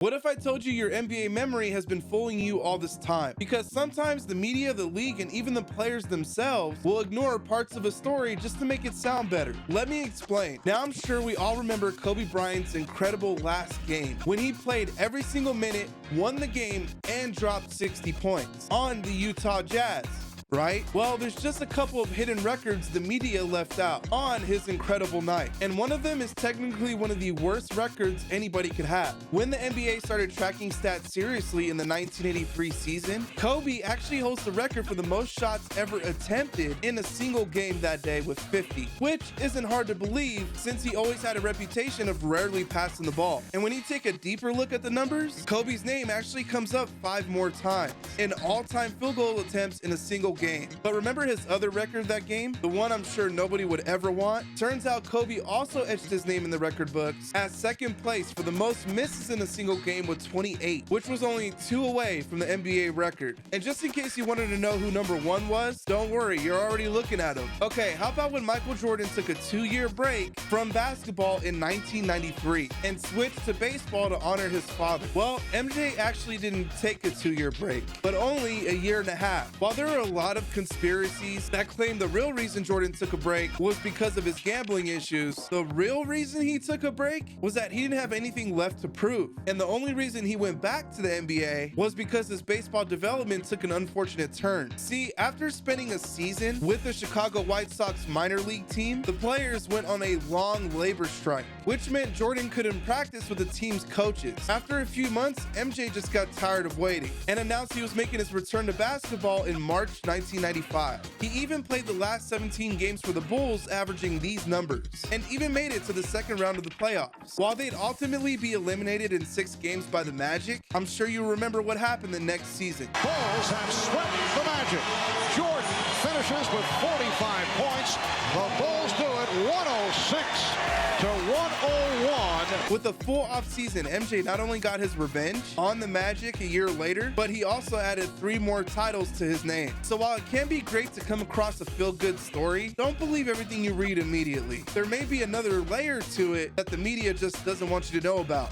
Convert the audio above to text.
What if I told you your NBA memory has been fooling you all this time? Because sometimes the media, the league, and even the players themselves will ignore parts of a story just to make it sound better. Let me explain. Now, I'm sure we all remember Kobe Bryant's incredible last game when he played every single minute, won the game, and dropped 60 points on the Utah Jazz. Right? Well, there's just a couple of hidden records the media left out on his incredible night. And one of them is technically one of the worst records anybody could have. When the NBA started tracking stats seriously in the 1983 season, Kobe actually holds the record for the most shots ever attempted in a single game that day with 50, which isn't hard to believe since he always had a reputation of rarely passing the ball. And when you take a deeper look at the numbers, Kobe's name actually comes up 5 more times in all-time field goal attempts in a single game. But remember his other record that game? The one I'm sure nobody would ever want? Turns out Kobe also etched his name in the record books as second place for the most misses in a single game with 28, which was only 2 away from the NBA record. And just in case you wanted to know who number 1 was, don't worry, you're already looking at him. Okay, how about when Michael Jordan took a 2-year break from basketball in 1993 and switched to baseball to honor his father? Well, MJ actually didn't take a 2-year break, but only a year and a half. While there are a lot of conspiracies that claim the real reason Jordan took a break was because of his gambling issues, the real reason he took a break was that he didn't have anything left to prove. And the only reason he went back to the NBA was because his baseball development took an unfortunate turn. See, after spending a season with the Chicago White Sox minor league team, the players went on a long labor strike, which meant Jordan couldn't practice with the team's coaches. After a few months, MJ just got tired of waiting and announced he was making his return to basketball in March 1995. He even played the last 17 games for the Bulls, averaging these numbers, and even made it to the second round of the playoffs. While they'd ultimately be eliminated in 6 games by the Magic, I'm sure you remember what happened the next season. Bulls have swept the Magic. Jordan finishes with 45 points. The Bulls do it 106 to 101. With a full offseason, MJ not only got his revenge on the Magic a year later, but he also added 3 more titles to his name. So while it can be great to come across a feel-good story, don't believe everything you read immediately. There may be another layer to it that the media just doesn't want you to know about.